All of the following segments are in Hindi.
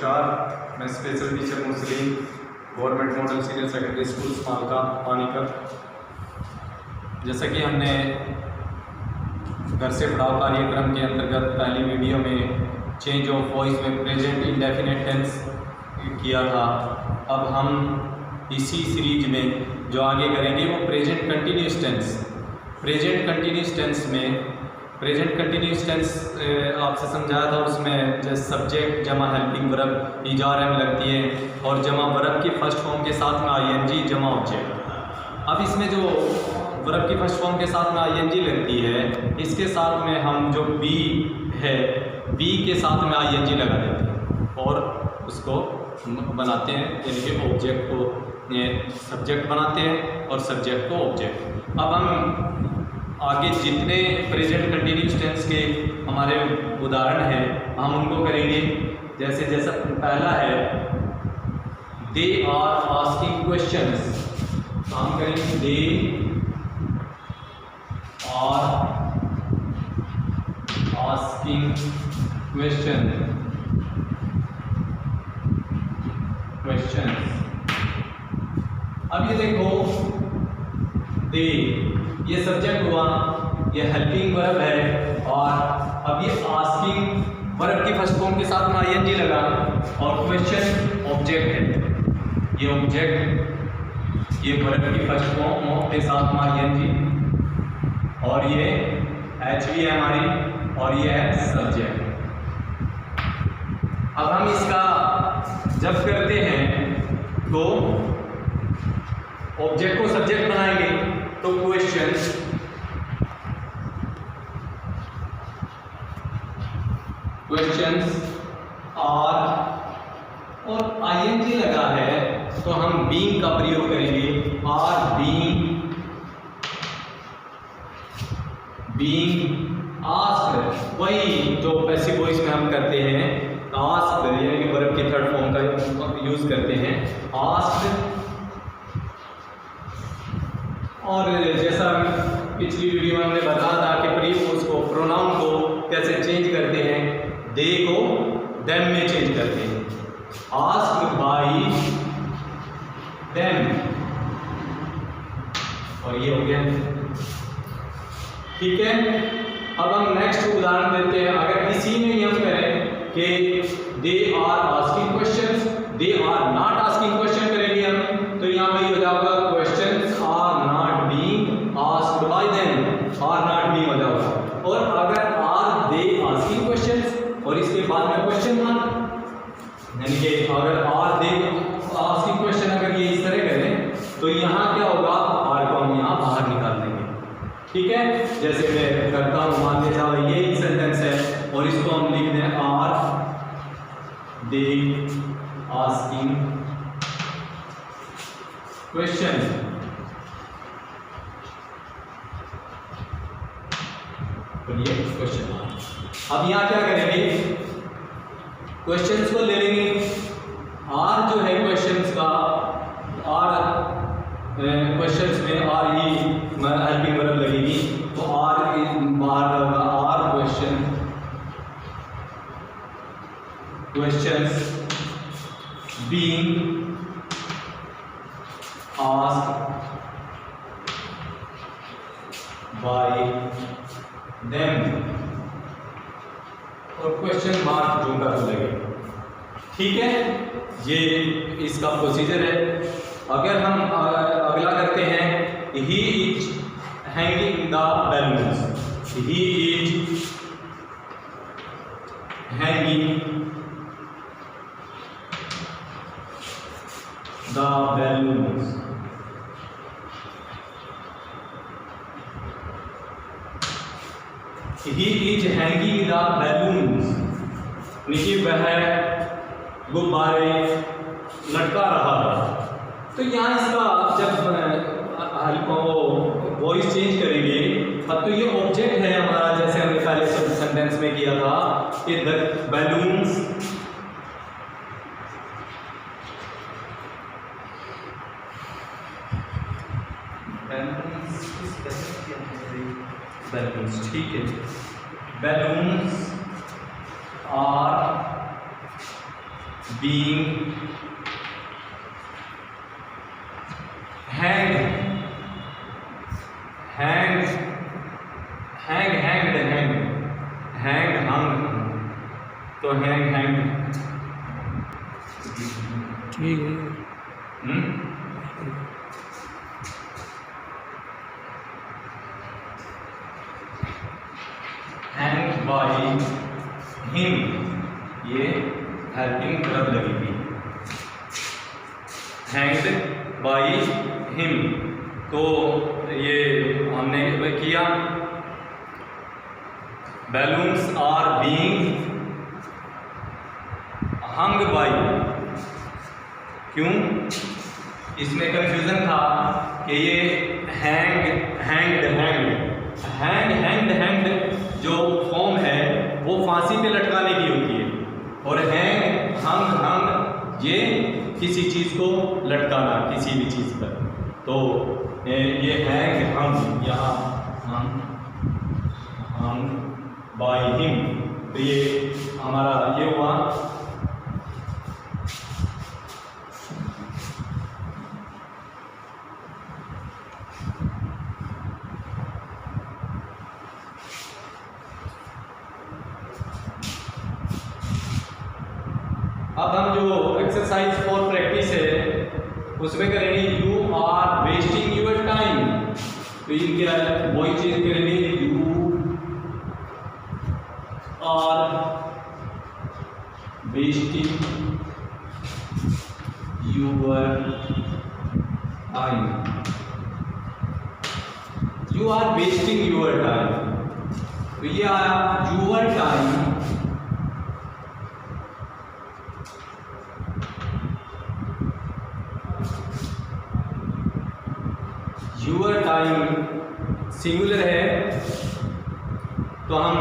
नमस्कार, मैं special teacher Muslim government model senior secondary school Smalka Panipat. जैसा कि हमने घर से पढ़ाओ कार्यक्रम के अंतर्गत पहली वीडियो में चेंज ऑफ वॉइस में प्रेजेंट इंडेफिनिट टेंस किया था, अब हम इसी सीरीज में जो आगे करेंगे वो present continuous tense. Present continuous tense में प्रेजेंट कंटिन्यूस टेंस आपसे समझाया था, उसमें जैसे सब्जेक्ट जमा हेल्पिंग वर्ब ईजार लगती है और जमा वर्ब की फर्स्ट फॉर्म के साथ में आईएनजी जमा ऑब्जेक्ट। अब इसमें जो वर्ब की फर्स्ट फॉर्म के साथ में आईएनजी लगती है, इसके साथ में हम जो बी है बी के साथ में आईएनजी लगा देते हैं और उसको बनाते हैं, यानी कि ऑब्जेक्ट को सब्जेक्ट बनाते हैं और सब्जेक्ट को ऑब्जेक्ट। अब हम आगे जितने प्रेजेंट कंटिन्यूस टेंस के हमारे उदाहरण हैं हम उनको करेंगे। जैसा पहला है दे आर आस्किंग क्वेश्चंस, तो हम करेंगे दे आर आस्किंग क्वेश्चंस। अब ये देखो दे ये सब्जेक्ट हुआ, ये हेल्पिंग वर्ब है और अब ये आस्किंग वर्ब की फर्स्ट फॉर्म के साथ में आईएनजी लगा और क्वेश्चन ऑब्जेक्ट है। ये ऑब्जेक्ट ये वर्ब की फर्स्ट फॉर्म के साथ में आईएनजी और ये एचवी है हमारी और ये है सब्जेक्ट। अब हम इसका जब करते हैं तो ऑब्जेक्ट को सब्जेक्ट बनाएंगे तो क्वेश्चंस आर और आईएनजी लगा है तो हम बीइंग का प्रयोग करेंगे। आर बीइंग आस्क्ड, वही जो पैसिव वॉइस में हम करते हैं आस्क्ड, यानी कि वर्ब की थर्ड फॉर्म का यूज करते हैं आस्क्ड। और जैसा पिछली वीडियो में हमने बताया था कि प्रीपोज को प्रोनाउन को कैसे चेंज करते हैं, दे को देम में चेंज करते हैं। आस्क्ड बाय देम और ये हो गया, ठीक है। अब हम नेक्स्ट उदाहरण देते हैं। अगर इसी में ही हम करें कि they are asking questions, they are not asking question करेंगे हम, तो यहाँ पे हो जाएगा questions are not being asked by them, are not being हो जाएगा। और अगर आर दे आस्किंग क्वेश्चंस और इसके बाद में क्वेश्चन मार्क, यानी कि अगर आर दे आस्किंग क्वेश्चन अगर ये इस तरह करें तो यहाँ क्या होगा, आर को हम यहाँ बाहर निकाल देंगे, ठीक है। जैसे मैं करता हूँ, मान लीजिए साहब ये सेंटेंस है और इसको हम लिख दें आर दे आस्किंग क्वेश्चन। तो ये क्वेश्चन। अब यहाँ क्या करेंगे, क्वेश्चंस को ले लेंगे। आर जो है क्वेश्चंस का, आर क्वेश्चंस में आर ही हेल्पिंग वर्ब लगेगी तो आर बाहर होगा। Are questions being asked by them और क्वेश्चन मार्क जो का लगेगा, ठीक है। ये इसका प्रोसीजर है। अगर हम अगला करते हैं, he is hanging the balloons, he is hanging the balloons. He is hanging the balloons, नीचे वह गुब्बारे लटका रहा है। तो यहाँ इसका जब वॉइस चेंज करेंगे अब तो ये ऑब्जेक्ट है हमारा, जैसे हमने पहले सेंटेंस में किया था कि द बैलून्स बैलून्स, ठीक है। Balloons are being hanged, hanged, hung, तो hanged ठीक है। hanged by him, ये हेल्पिंग वर्ब लगेगी। hanged by him, तो ये हमने किया। balloons are being hung by, क्यों? इसमें कंफ्यूजन था कि ये हैंग्ड जो फॉर्म है वो फांसी पे लटकाने की होती है, और हंग ये किसी चीज़ को लटकाना, किसी भी चीज़ पर। तो ये हैंग हम यहाँ हम बाय हिम, तो ये हमारा ये हुआ। अब हम जो एक्सरसाइज फॉर प्रैक्टिस है उसमें करेंगे you are wasting your time, तो ये क्या है, वही चीज करेंगे, you are wasting your time, you are wasting your time, तो ये आया your time, your time singular है, तो हम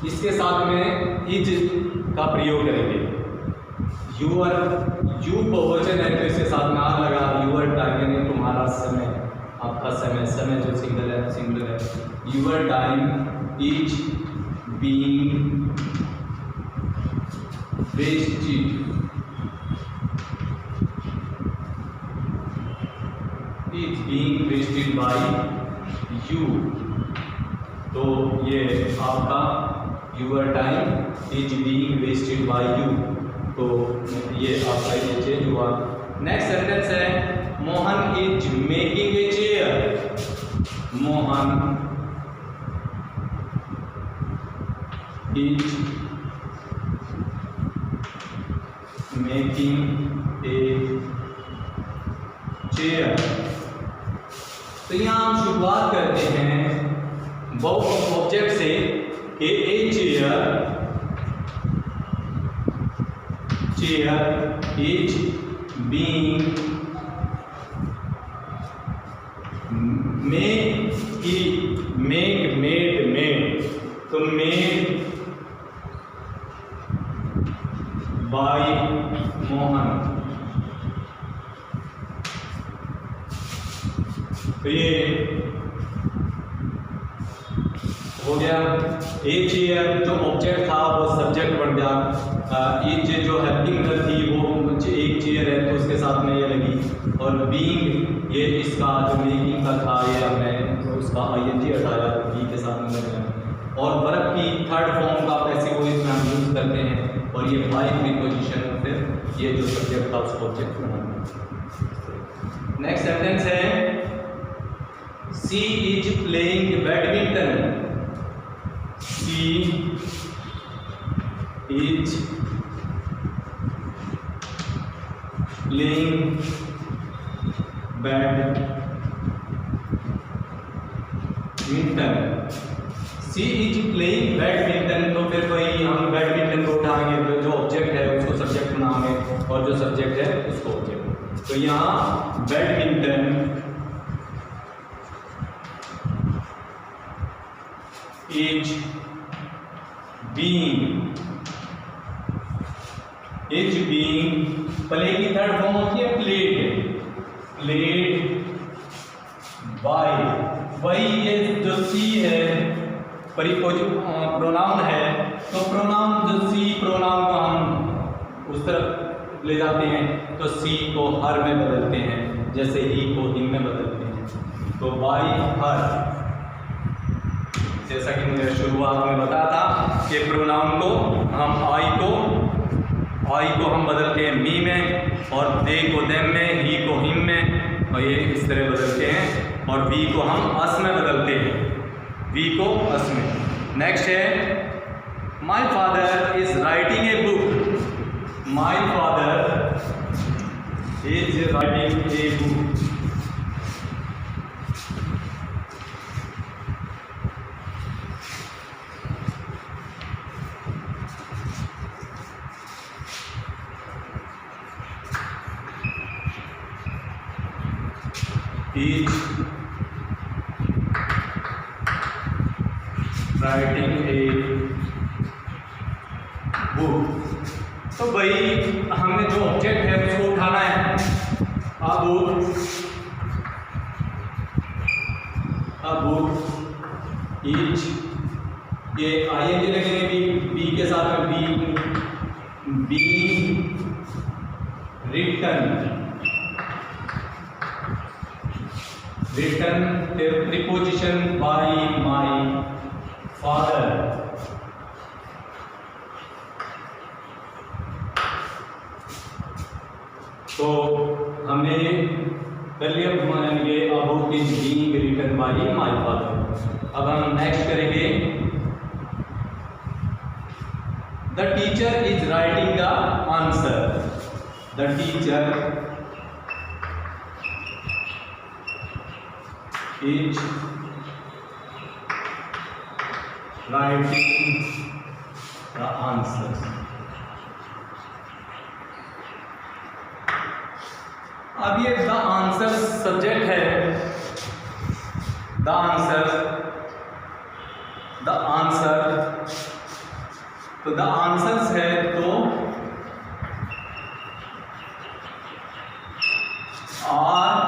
इसके साथ में इज का प्रयोग करेंगे। यूर यू बहुवचन है तो इसके साथ में आ लगा, यूर टाइम यानी तुम्हारा समय, आपका समय, समय जो सिंगुलर है। Your time is being wasted, is being wasted by you, तो ये आपका your time is being wasted by you, तो ये आपका ये चेंज हुआ। नेक्स्ट सेंटेंस है Mohan is making a chair, Mohan is making a chair, तो यहाँ हम शुरुआत करते हैं वर्ब ऑब्जेक्ट से कि a chair is being made, तो मेड बाय मोहन, तो ये हो गया। ए चेयर जो ऑब्जेक्ट था वो सब्जेक्ट बन गया, इज जो हेल्पिंग वर्ब थी वो एक चेयर है तो उसके साथ में ये लगी, और बीइंग ये इसका जो मेकिंग का था ये हमने उसका आईएनजी हटाया, बी के साथ में लग गया। और वर्ब की थर्ड फॉर्म का पैसिव वॉइस में हम यूज करते हैं, और ये बाय प्रीपोजिशन में फिर ये जो सब्जेक्ट था उसको ऑब्जेक्ट बनाना। नेक्स्ट सेंटेंस है she is playing badminton, she is playing badminton, she is playing badminton, तो फिर वही हम बैडमिंटन को उठाएंगे, जो ऑब्जेक्ट है उसको सब्जेक्ट बनाएंगे और जो सब्जेक्ट है उसको ऑब्जेक्ट। तो यहाँ बैडमिंटन इज बीइंग, प्ले की थर्ड फॉर्म होती है प्लेड, बाय, वही ये जो सी है प्रोनाउन है, तो प्रोनाउन जो सी प्रोनाउन को हम उस तरफ ले जाते हैं तो सी को हर में बदलते हैं, जैसे ही को हिम में बदलते हैं। तो बाई हर, जैसा कि मुझे शुरुआत में बताया था कि प्रोनाउन को हम आई को हम बदलते हैं मी में, और दे को देम में, ही को हिम में, और ये इस तरह बदलते हैं। और वी को हम अस में बदलते हैं, वी को अस में। नेक्स्ट है my father is writing a book, my father is writing a book. is writing a book। तो भाई हमने जो ऑब्जेक्ट है उसको उठाना है। a book is, ये ING लगेंगे बी के साथ में, be written preposition by my father. तो हमने कर लिया, मानेंगे a book is being written by my father. अब हम नेक्स्ट करेंगे the teacher is writing the answer, the teacher is writing the answers। अब ये द आंसर सब्जेक्ट है, द आंसर तो द आंसर्स है, तो are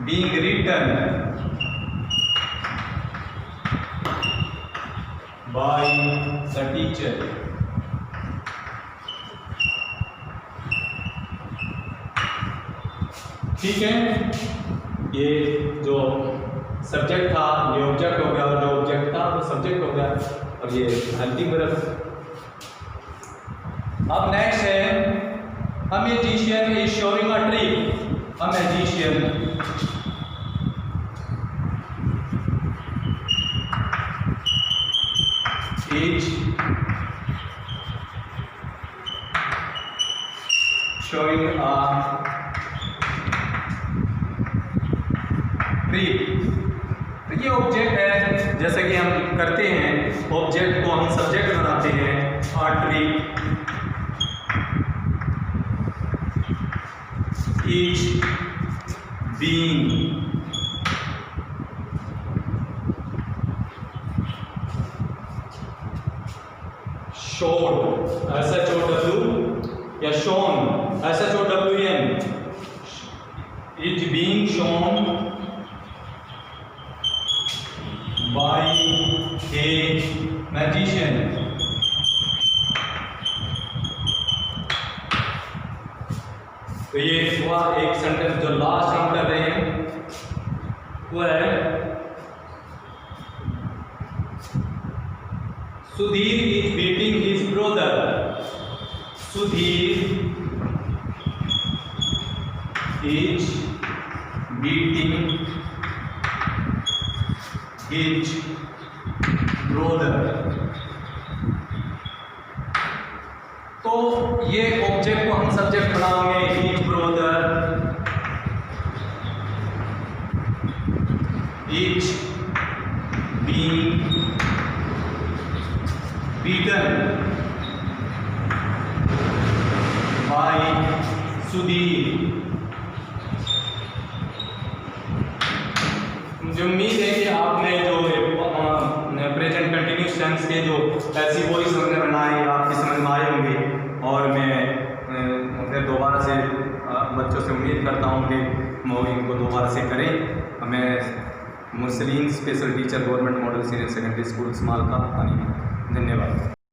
being written by the teacher। ठीक है, ये जो सब्जेक्ट था ये ऑब्जेक्ट हो गया, और जो ऑब्जेक्ट था वो सब्जेक्ट हो गया, और ये हेल्पिंग वर्ब। अब नेक्स्ट है a magician is showing a trick, a magician is showing a trick। तो ये ऑब्जेक्ट है, जैसे कि हम करते हैं ऑब्जेक्ट को हम सब्जेक्ट बनाते हैं, a trick is being showed, SHOW या shown, SHOWN, is being shown by a magician। तो ये हुआ एक सेंटेंस। जो लास्ट हम कर रहे हैं वो है Sudhir is beating his brother, Sudhir is beating his brother. तो ये ऑब्जेक्ट को हम सब्जेक्ट बनाएंगे, his brother is being beaten by Sudhir. मुझे उम्मीद है कि आपने जो प्रेजेंट कंटिन्यूस टेंस के जो ऐसी वॉइस हमने बनाई आपकी समझ में आए होंगे, और मैं फिर दोबारा से बच्चों से उम्मीद करता हूँ कि वो इनको दोबारा से करें। मैं Muslim special teacher government model senior secondary school Smalka पानी।